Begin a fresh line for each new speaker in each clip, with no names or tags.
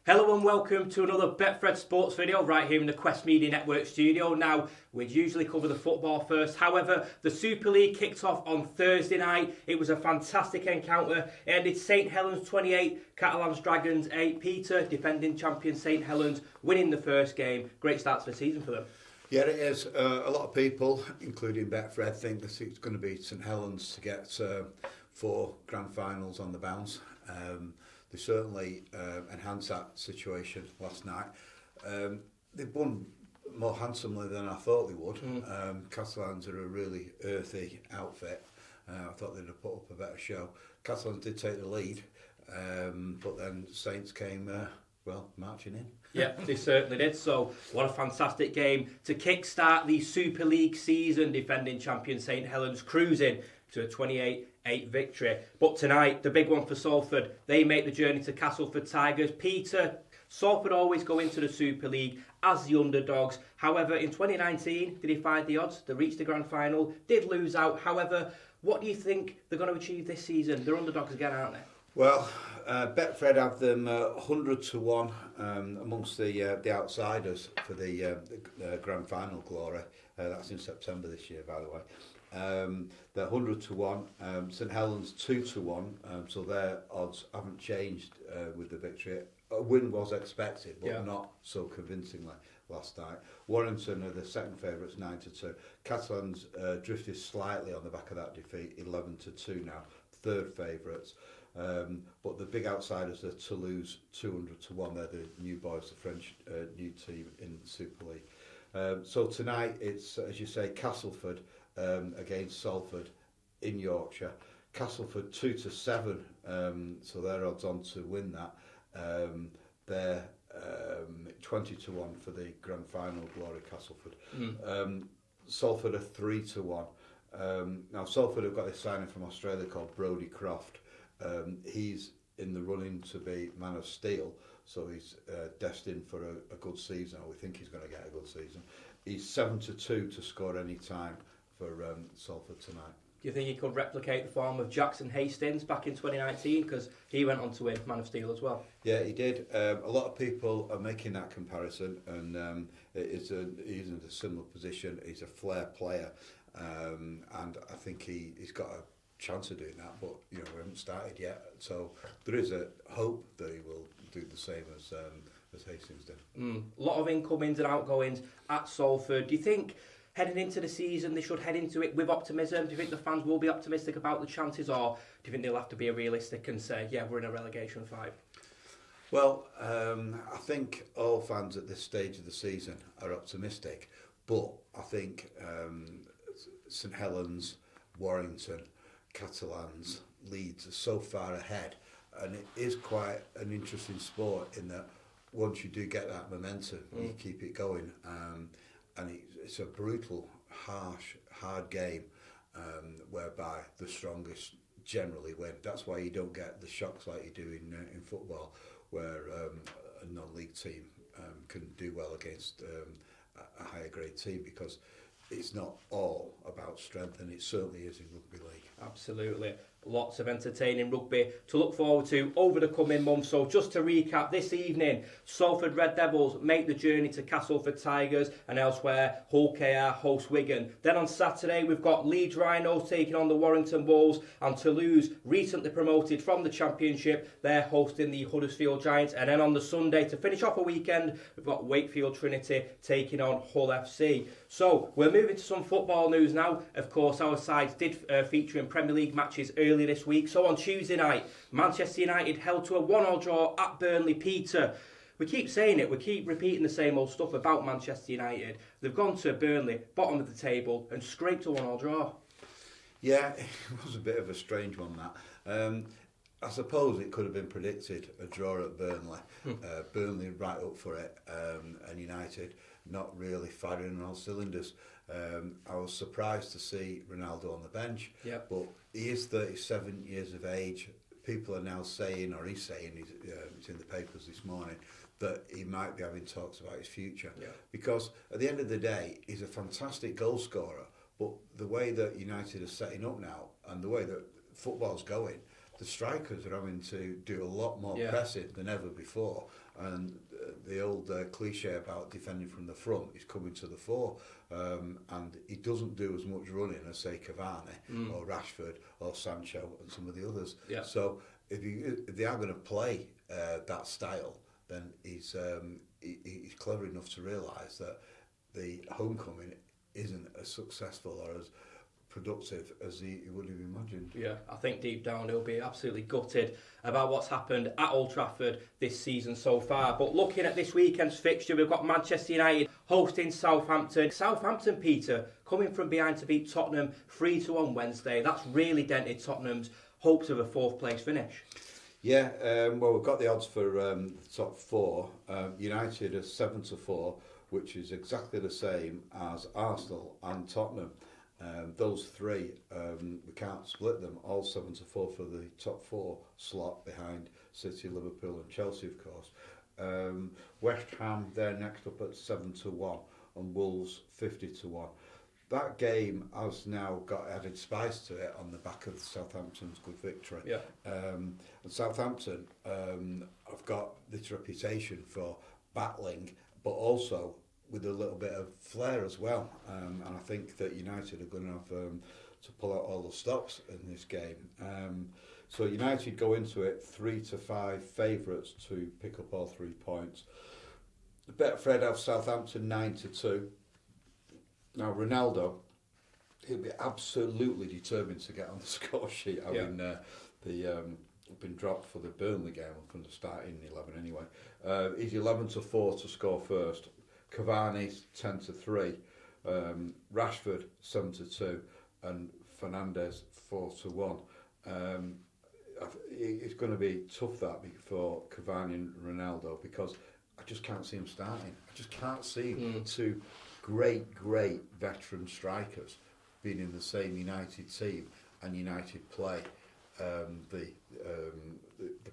Hello and welcome to another Betfred Sports video right here in the Quest Media Network studio. Now, we'd usually cover the football first. However, the Super League kicked off on Thursday night. It was a fantastic encounter. It ended St Helens 28, Catalans Dragons 8. Peter, defending champion St Helens, winning the first game. Great start to the season for them.
Yeah, it is. A lot of people, including Betfred, think that it's going to be St Helens to get 4 grand finals on the bounce. They certainly enhanced that situation last night. They've won more handsomely than I thought they would. Catalans are a really earthy outfit. I thought they'd have put up a better show. Catalans did take the lead, but then Saints came, marching in.
Yeah, they certainly did. So, what a fantastic game to kick-start the Super League season. Defending champion St Helens cruising to a 28-8 victory. But tonight, the big one for Salford, they make the journey to Castleford Tigers. Peter, Salford always go into the Super League as the underdogs. However, in 2019, they defied the odds. They reached the grand final, did lose out. However, what do you think they're going to achieve this season? They're underdogs again, aren't they?
Well, Betfred have them 100 to 1 amongst the outsiders for the grand final glory. That's in September this year, by the way. They're 100 to 1. St Helens 2 to 1. So their odds haven't changed with the victory. A win was expected, but not so convincingly last night. Warrington are the second favourites, 9 to 2. Catalans drifted slightly on the back of that defeat, 11 to 2 now. Third favourites. But the big outsiders are Toulouse, 200 to 1. They're the new boys, the French new team in the Super League. So tonight it's, as you say, Castleford against Salford in Yorkshire. Castleford 2 to 7, so their odds on to win that. They're 20 to 1 for the grand final glory, Castleford. Salford are 3 to 1. Now Salford have got this signing from Australia called Brodie Croft. He's in the running to be Man of Steel, so he's destined for a good season. We think he's going to get a good season. He's 7 to 2 to score any time for Salford tonight.
Do you think he could replicate the form of Jackson Hastings back in 2019? Because he went on to win Man of Steel as well.
Yeah, he did. A lot of people are making that comparison, and he's in a similar position. He's a flair player, and I think he's got a chance of doing that, but we haven't started yet. So there is a hope that he will do the same as Hastings did.
A lot of incomings and outgoings at Salford. Do you think heading into the season they should head into it with optimism? Do you think the fans will be optimistic about the chances, or do you think they'll have to be realistic and say, yeah, we're in a relegation fight?
Well, I think all fans at this stage of the season are optimistic, but I think St Helens, Warrington, Catalans, Leeds are so far ahead, and it is quite an interesting sport in that once you do get that momentum, you keep it going, and it's a brutal, harsh, hard game whereby the strongest generally win. That's why you don't get the shocks like you do in football, where a non-league team can do well against a higher grade team, because it's not all about strength, and it certainly is in rugby league.
Absolutely. Lots of entertaining rugby to look forward to over the coming months. So just to recap, this evening, Salford Red Devils make the journey to Castleford Tigers, and elsewhere, Hull KR host Wigan. Then on Saturday, we've got Leeds Rhinos taking on the Warrington Wolves, and Toulouse, recently promoted from the Championship, they're hosting the Huddersfield Giants. And then on the Sunday, to finish off a weekend, we've got Wakefield Trinity taking on Hull FC. So we're moving to some football news now. Of course, our sides did feature in Premier League matches earlier this week. So on Tuesday night, Manchester United held to a 1-1 draw at Burnley. Peter, we keep saying it, we keep repeating the same old stuff about Manchester United. They've gone to Burnley, bottom of the table, and scraped a 1-1 draw.
Yeah, it was a bit of a strange one, that. I suppose it could have been predicted, a draw at Burnley. Burnley right up for it, and United not really firing on all cylinders. I was surprised to see Ronaldo on the bench, but he is 37 years of age. People are now saying, or he's saying, it's in the papers this morning, that he might be having talks about his future. Because at the end of the day, he's a fantastic goal scorer, but the way that United are setting up now, and the way that football's going, the strikers are having to do a lot more
Yeah.
pressing than ever before, and the old cliche about defending from the front is coming to the fore, and he doesn't do as much running as, say, Cavani or Rashford or Sancho and some of the others.
Yeah.
So if they are going to play that style, then he's clever enough to realise that the homecoming isn't as successful or as productive as he would have imagined.
Yeah, I think deep down he'll be absolutely gutted about what's happened at Old Trafford this season so far. But looking at this weekend's fixture, we've got Manchester United hosting Southampton. Southampton, Peter, coming from behind to beat Tottenham 3-2 on Wednesday. That's really dented Tottenham's hopes of a fourth place finish.
Yeah, well, we've got the odds for the top four. United are 7-4, which is exactly the same as Arsenal and Tottenham. Those three, we can't split them, all 7-4 for the top four slot behind City, Liverpool and Chelsea, of course. West Ham, they're next up at 7-1 and Wolves 50-1. That game has now got added spice to it on the back of Southampton's good victory.
Yeah.
And Southampton have got this reputation for battling, but also with a little bit of flair as well. And I think that United are going to have to pull out all the stops in this game. So United go into it 3-5 favourites to pick up all 3 points. Betfred have Southampton 9-2. Now Ronaldo, he'll be absolutely determined to get on the score sheet. I mean, been dropped for the Burnley game from the starting 11 anyway. He's 11-4 to score first. Cavani 10-3, Rashford 7-2, and Fernandes 4-1. It's going to be tough that for Cavani and Ronaldo, because I just can't see him starting. I just can't see two great veteran strikers being in the same United team and United play the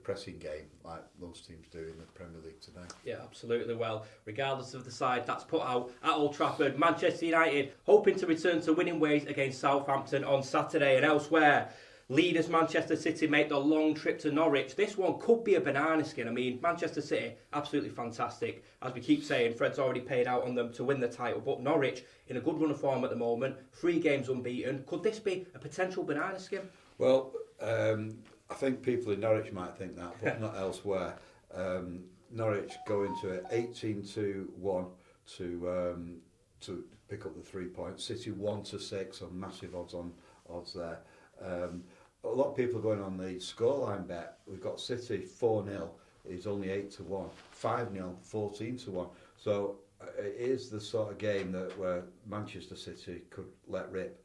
pressing game like most teams do in the Premier League today.
Yeah, absolutely. Well, regardless of the side that's put out at Old Trafford, Manchester United hoping to return to winning ways against Southampton on Saturday. And elsewhere, leaders Manchester City make the long trip to Norwich. This one could be a banana skin. I mean, Manchester City, absolutely fantastic. As we keep saying, Fred's already paid out on them to win the title, but Norwich in a good run of form at the moment, 3 games unbeaten. Could this be a potential banana skin?
Well, I think people in Norwich might think that, but not elsewhere. Norwich go into it 18-1 to pick up the 3 points. City 1-6 on massive odds there. A lot of people are going on the scoreline bet. We've got City 4-0 is only 8-1, 5-0 14-1. So it is the sort of game where Manchester City could let rip.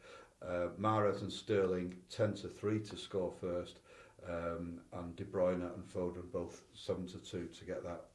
Mahrez and Sterling 10-3 to score first, and De Bruyne and Foden both 7-2 to get that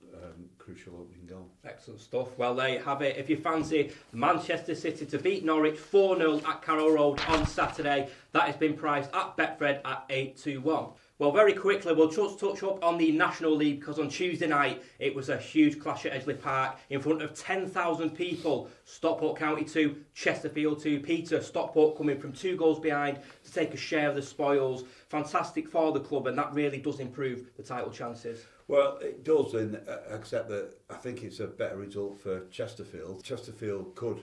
crucial opening goal. Excellent
stuff. Well, there you have it. If you fancy Manchester City to beat Norwich 4-0 at Carrow Road on Saturday, that has been priced at Betfred at 8-1. Well, very quickly, we'll just touch up on the National League, because on Tuesday night, it was a huge clash at Edgeley Park in front of 10,000 people. Stockport County 2, Chesterfield 2. Peter, Stockport coming from 2 goals behind to take a share of the spoils. Fantastic for the club, and that really does improve the title chances.
Well, it does, except that I think it's a better result for Chesterfield. Chesterfield could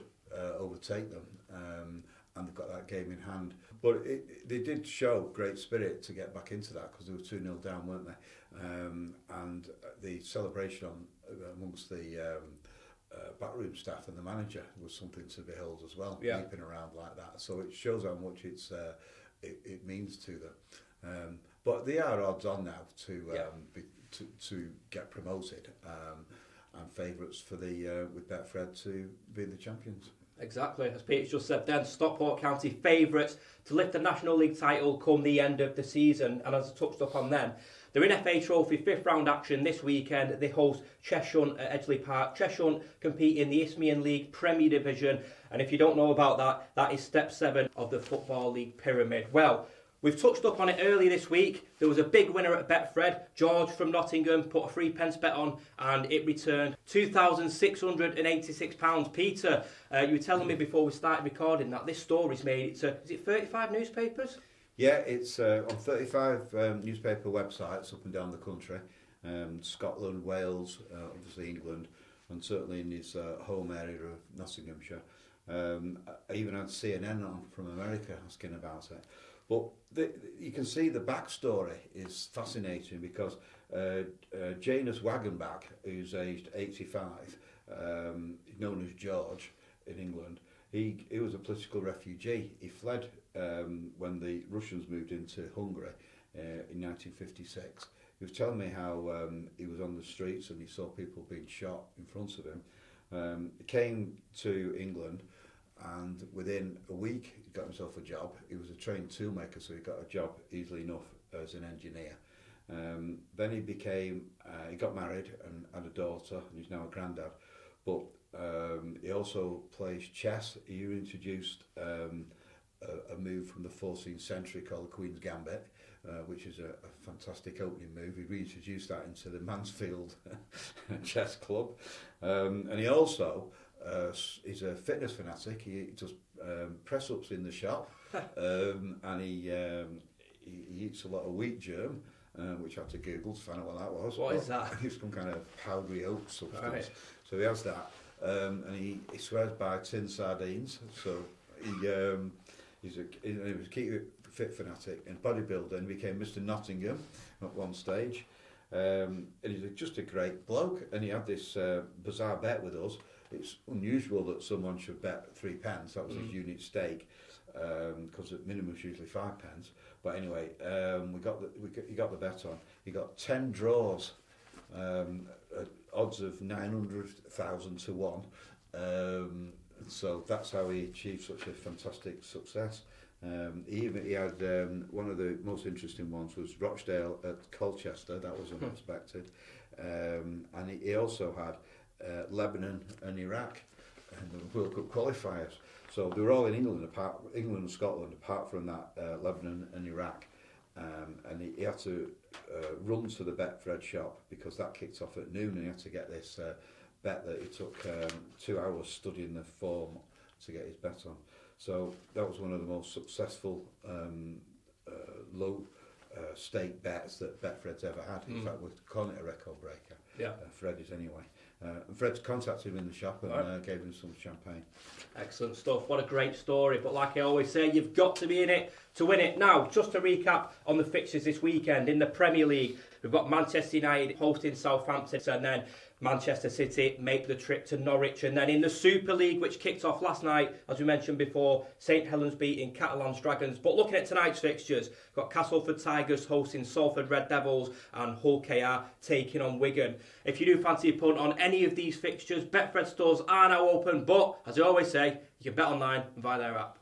overtake them, and they've got that game in hand. But they did show great spirit to get back into that, because they were 2-0 down, weren't they? And the celebration amongst the backroom staff and the manager was something to behold as well, leaping around like that. So it shows how much it means to them. But they are odds on now to get promoted, and favourites for with Betfred to be the champions.
Exactly, as Peter just said then, Stockport County favourites to lift the National League title come the end of the season. And as I touched up on then, they're in FA Trophy 5th round action this weekend. They host Cheshunt at Edgeley Park. Cheshunt compete in the Isthmian League Premier Division. And if you don't know about that, that is step 7 of the Football League pyramid. Well, we've touched up on it earlier this week. There was a big winner at Betfred. George from Nottingham put a 3p bet on, and it returned £2,686. Peter, you were telling me before we started recording that this story's made it to, is it 35 newspapers?
Yeah, it's on 35 newspaper websites up and down the country. Scotland, Wales, obviously England, and certainly in his home area of Nottinghamshire. I even had CNN on from America asking about it. But you can see the backstory is fascinating because Janus Wagenbach, who's aged 85, known as George in England, he was a political refugee. He fled when the Russians moved into Hungary in 1956. He was telling me how he was on the streets and he saw people being shot in front of him. He came to England, and within a week he got himself a job. He was a trained toolmaker, so he got a job easily enough as an engineer. Then he got married and had a daughter, and he's now a granddad. But he also plays chess. He introduced a move from the 14th century called the Queen's Gambit, which is a fantastic opening move. He reintroduced that into the Mansfield Chess Club. And he also is a fitness fanatic. He does press-ups in the shop, and he eats a lot of wheat germ, which I had to Google to find out what that was.
What is that?
It's some kind of powdery oat substance.
Right.
So he has that. And he swears by tin sardines. So he was a keep fit fanatic and bodybuilder, and became Mr. Nottingham at one stage. And he's just a great bloke. And he had this bizarre bet with us. It's unusual that someone should bet 3 pence. That was his unit stake, because the minimum is usually 5 pence. But anyway, he got the bet on. He got 10 draws, at odds of 900,000 to 1. So that's how he achieved such a fantastic success. He had one of the most interesting ones was Rochdale at Colchester. That was unexpected. And he also had Lebanon and Iraq in the World Cup qualifiers. So they were all in England and Scotland, apart from that Lebanon and Iraq. And he had to run to the Betfred shop because that kicked off at noon, and he had to get this bet that he took 2 hours studying the form to get his bet on. So that was one of the most successful low stake bets that Betfred's ever had. In fact, we're calling it a record breaker.
Yeah.
Fred is anyway. And Fred contacted him in the shop and gave him some champagne.
Excellent stuff. What a great story. But like I always say, you've got to be in it to win it. Now, just to recap on the fixtures this weekend in the Premier League, we've got Manchester United hosting Southampton, and then Manchester City make the trip to Norwich. And then in the Super League, which kicked off last night, as we mentioned before, St Helens beating Catalan's Dragons. But looking at tonight's fixtures, we've got Castleford Tigers hosting Salford Red Devils and Hull KR taking on Wigan. If you do fancy a punt on any of these fixtures, Betfred stores are now open. But, as I always say, you can bet online and via their app.